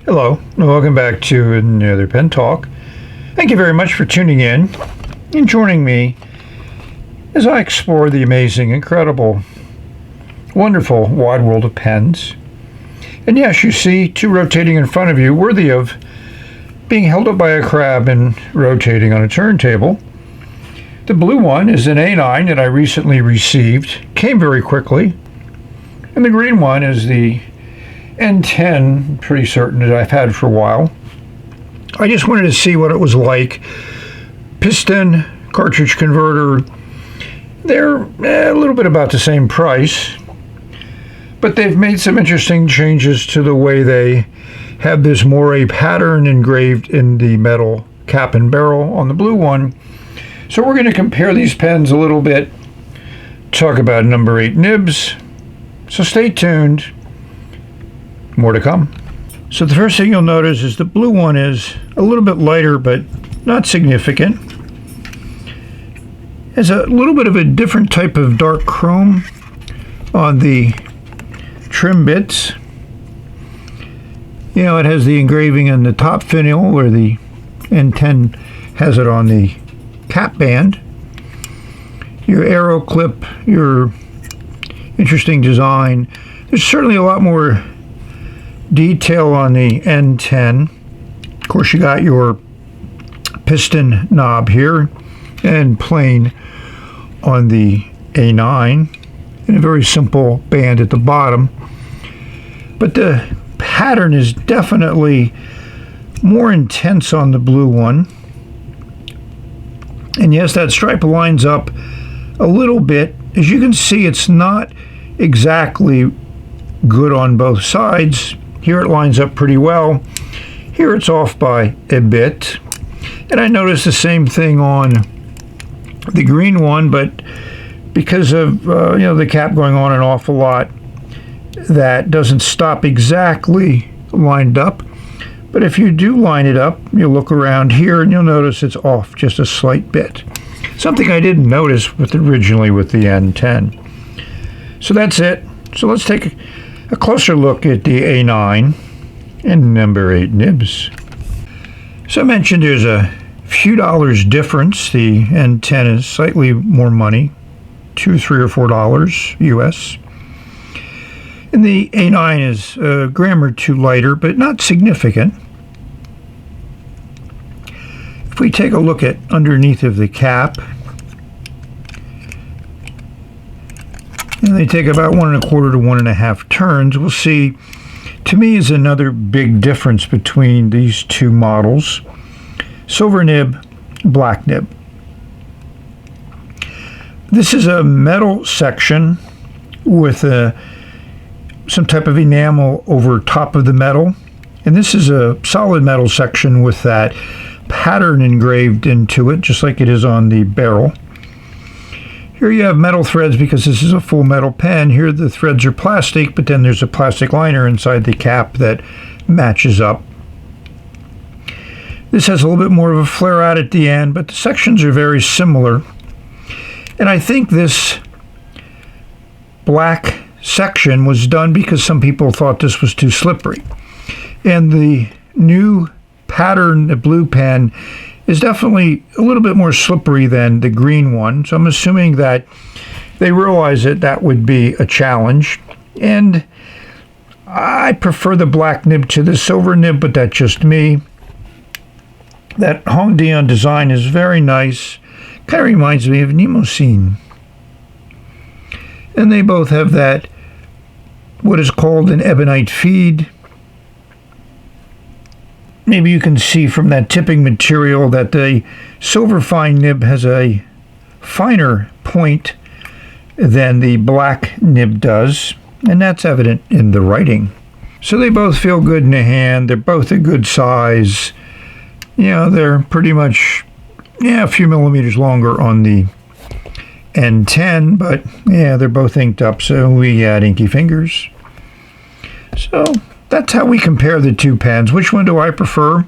Hello, and welcome back to another Pen Talk. Thank you very much for tuning in and joining me as I explore the amazing, incredible, wonderful wide world of pens. And yes, you see two rotating in front of you, worthy of being held up by a crab and rotating on a turntable. The blue one is an A9 that I recently received, came very quickly. And the green one is the N10, pretty certain that I've had for a while. I just wanted to see what it was like. Piston, cartridge converter, they're a little bit about the same price, but they've made some interesting changes to the way they have this Moiré pattern engraved in the metal cap and barrel on the blue one. So we're going to compare these pens a little bit, talk about number 8 nibs. So stay tuned. More to come. So the first thing you'll notice is the blue one is a little bit lighter, but not significant. Has a little bit of a different type of dark chrome on the trim bits. You know, it has the engraving in the top finial where the N10 has it on the cap band. Your arrow clip, your interesting design. There's certainly a lot more detail on the N10. Of course, you got your piston knob here and plain on the A9 and a very simple band at the bottom. But the pattern is definitely more intense on the blue one. And yes, that stripe lines up a little bit. As you can see, it's not exactly good on both sides. Here it lines up pretty well. Here it's off by a bit. And I noticed the same thing on the green one, but because of the cap going on and off a lot, that doesn't stop exactly lined up. But if you do line it up, you'll look around here and you'll notice it's off just a slight bit. Something I didn't notice originally with the N10. So that's it. So let's take a closer look at the A9 and number 8 nibs. So I mentioned there's a few dollars difference. The N10 is slightly more money, $2, $3, or $4 US. And the A9 is a gram or two lighter, but not significant. If we take a look at underneath of the cap, and they take about 1 1/4 to 1 1/2 turns, we'll see, to me, is another big difference between these two models. Silver nib, black nib. This is a metal section with some type of enamel over top of the metal. And this is a solid metal section with that pattern engraved into it, just like it is on the barrel. Here you have metal threads because this is a full metal pen. Here the threads are plastic, but then there's a plastic liner inside the cap that matches up. This has a little bit more of a flare out at the end, but the sections are very similar. And I think this black section was done because some people thought this was too slippery. And the new pattern, the blue pen, is definitely a little bit more slippery than the green one. So I'm assuming that they realized that that would be a challenge. And I prefer the black nib to the silver nib, but that's just me. That HongDian design is very nice. Kind of reminds me of Nemocine. And they both have that, what is called an ebonite feed. Maybe you can see from that tipping material that the silver fine nib has a finer point than the black nib does, and that's evident in the writing. So they both feel good in the hand. They're both a good size. You know, they're pretty much, a few millimeters longer on the N10, but yeah, they're both inked up, so we got inky fingers. So that's how we compare the two pens. Which one do I prefer?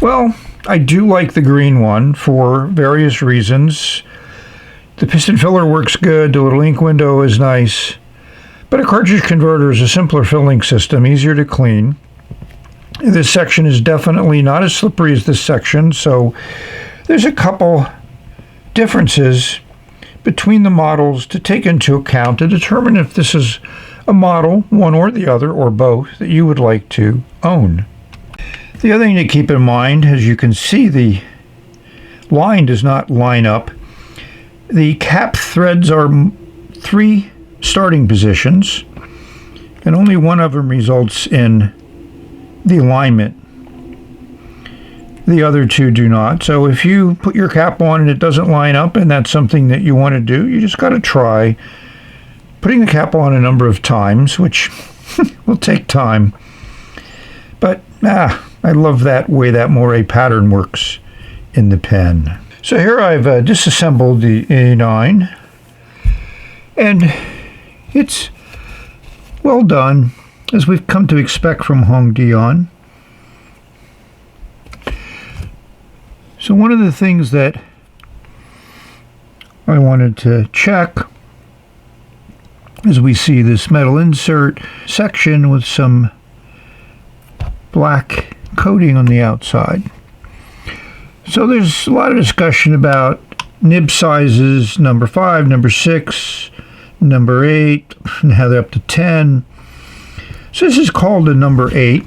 Well, I do like the green one for various reasons. The piston filler works good, the little ink window is nice, but a cartridge converter is a simpler filling system, easier to clean. This section is definitely not as slippery as this section, so there's a couple differences between the models to take into account to determine if this is a model, one or the other, or both, that you would like to own. The other thing to keep in mind, as you can see, the line does not line up. The cap threads are 3 starting positions, and only one of them results in the alignment. The other 2 do not. So if you put your cap on and it doesn't line up and that's something that you want to do, you just got to try putting the cap on a number of times, which will take time. But I love that way that Moiré pattern works in the pen. So here I've disassembled the A9, and it's well done, as we've come to expect from HongDian. So one of the things that I wanted to check is we see this metal insert section with some black coating on the outside. So there's a lot of discussion about nib sizes, number 5, number 6, number 8, and how they're up to 10. So this is called a number 8,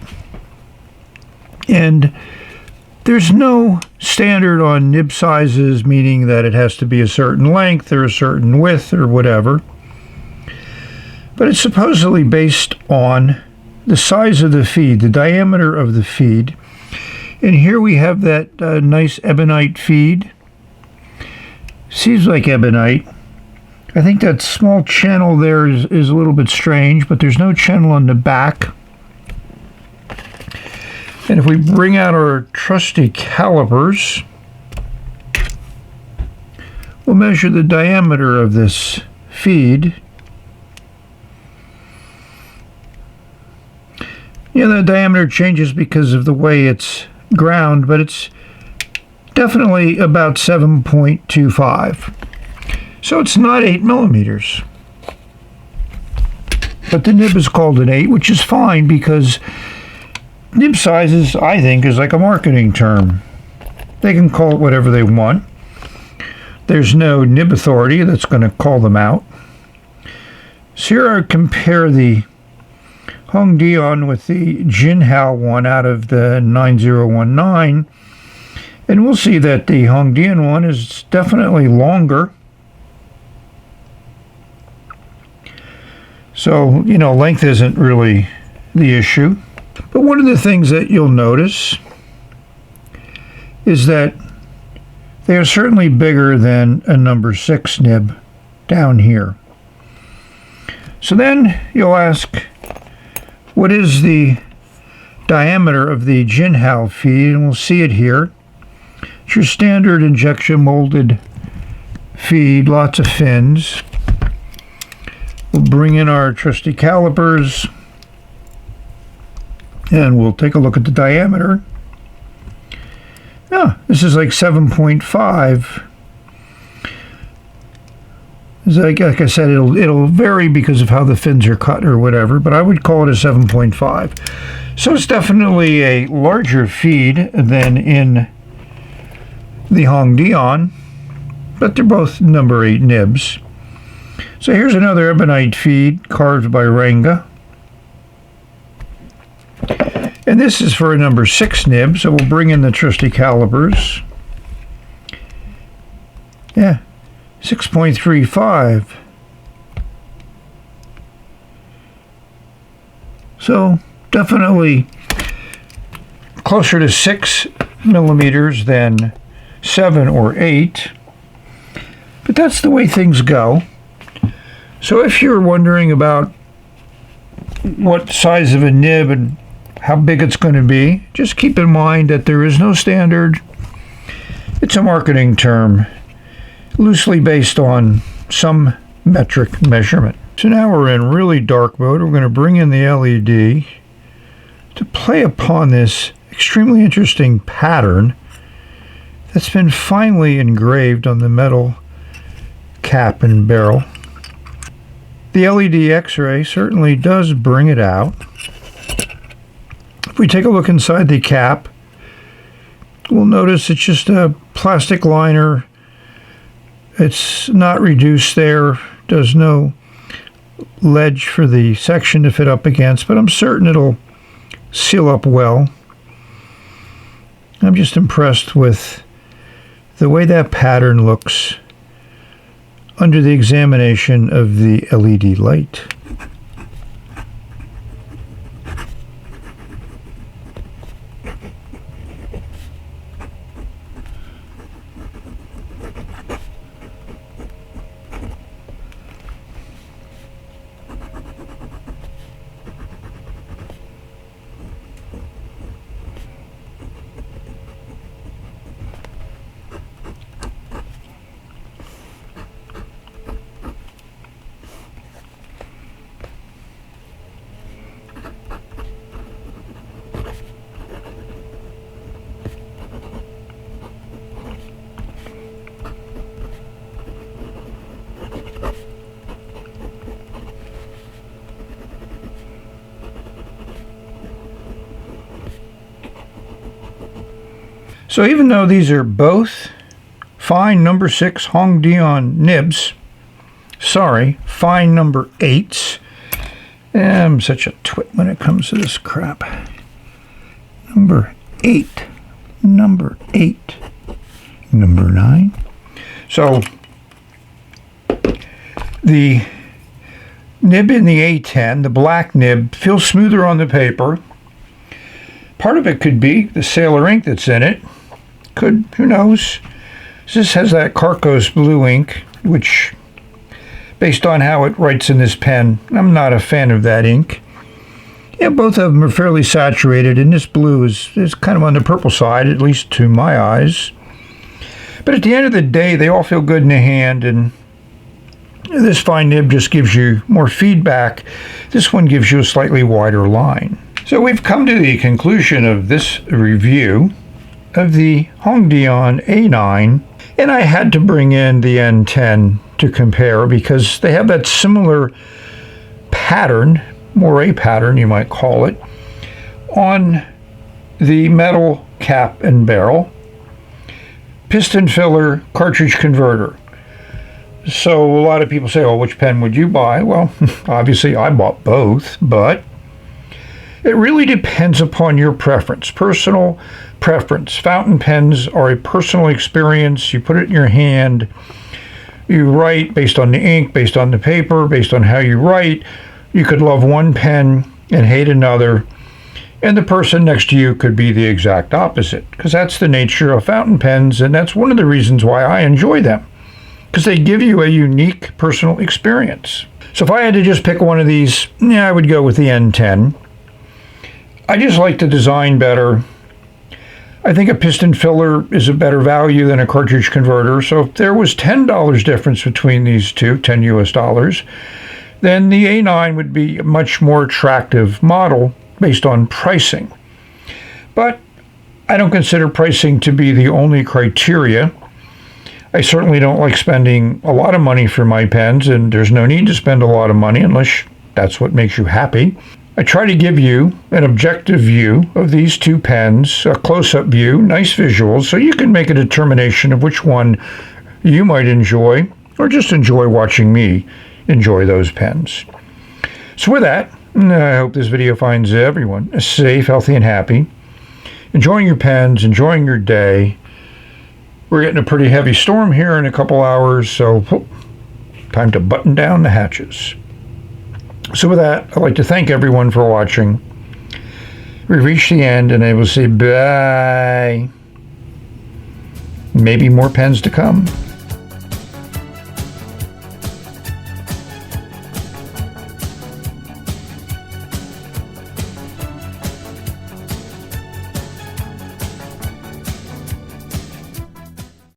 and there's no standard on nib sizes, meaning that it has to be a certain length or a certain width or whatever, but it's supposedly based on the size of the feed, the diameter of the feed. And here we have that nice ebonite feed. Seems like ebonite. I think that small channel there is a little bit strange, but there's no channel on the back. And if we bring out our trusty calipers, we'll measure the diameter of this feed. Yeah, the diameter changes because of the way it's ground, but it's definitely about 7.25. So it's not 8 millimeters. But the nib is called an 8, which is fine because nib sizes, I think, is like a marketing term. They can call it whatever they want. There's no nib authority that's going to call them out. So here I compare the HongDian with the Jinhao one out of the 9019, and we'll see that the HongDian one is definitely longer. So, length isn't really the issue. But one of the things that you'll notice is that they are certainly bigger than a number 6 nib down here. So then you'll ask, what is the diameter of the Jinhao feed? And we'll see it here. It's your standard injection molded feed, lots of fins. We'll bring in our trusty calipers and we'll take a look at the diameter. This is like 7.5. Like I said, it'll vary because of how the fins are cut or whatever, but I would call it a 7.5. So it's definitely a larger feed than in the HongDian, but they're both number 8 nibs. So here's another ebonite feed carved by Ranga. And this is for a number 6 nib, so we'll bring in the trusty calipers. Yeah. 6.35. So definitely closer to 6 millimeters than 7 or 8. But that's the way things go. So if you're wondering about what size of a nib and how big it's going to be, just keep in mind that there is no standard. It's a marketing term, loosely based on some metric measurement. So now we're in really dark mode. We're going to bring in the LED to play upon this extremely interesting pattern that's been finely engraved on the metal cap and barrel. The LED X-ray certainly does bring it out. If we take a look inside the cap, we'll notice it's just a plastic liner. It's not reduced there. There's no ledge for the section to fit up against, but I'm certain it'll seal up well. I'm just impressed with the way that pattern looks under the examination of the LED light. So even though these are both fine number 6 HongDian nibs, sorry, fine number 8s, I'm such a twit when it comes to this crap. Number 8, number 8, number 9. So the nib in the A10, the black nib, feels smoother on the paper. Part of it could be the Sailor ink that's in it. Could, who knows? This has that Carcos blue ink, which, based on how it writes in this pen, I'm not a fan of that ink. Yeah, both of them are fairly saturated, and this blue is kind of on the purple side, at least to my eyes. But at the end of the day, they all feel good in the hand, and this fine nib just gives you more feedback. This one gives you a slightly wider line. So we've come to the conclusion of this review of the HongDian A9, and I had to bring in the N10 to compare because they have that similar pattern, Moiré pattern you might call it, on the metal cap and barrel, piston filler, cartridge converter. So a lot of people say, oh, which pen would you buy? Well, obviously I bought both, but it really depends upon your preference, personal preference. Fountain pens are a personal experience. You put it in your hand, you write based on the ink, based on the paper, based on how you write. You could love one pen and hate another, and the person next to you could be the exact opposite, because that's the nature of fountain pens, and that's one of the reasons why I enjoy them, because they give you a unique personal experience. So if I had to just pick one of these, yeah, I would go with the N10. I just like the design better. I think a piston filler is a better value than a cartridge converter. So if there was $10 difference between these two, 10 US dollars, then the A9 would be a much more attractive model based on pricing. But I don't consider pricing to be the only criteria. I certainly don't like spending a lot of money for my pens, and there's no need to spend a lot of money unless that's what makes you happy. I try to give you an objective view of these two pens, a close-up view, nice visuals, so you can make a determination of which one you might enjoy, or just enjoy watching me enjoy those pens. So with that, I hope this video finds everyone safe, healthy, and happy, enjoying your pens, enjoying your day. We're getting a pretty heavy storm here in a couple hours, so time to button down the hatches. So with that, I'd like to thank everyone for watching. We've reached the end, and I will say bye. Maybe more pens to come.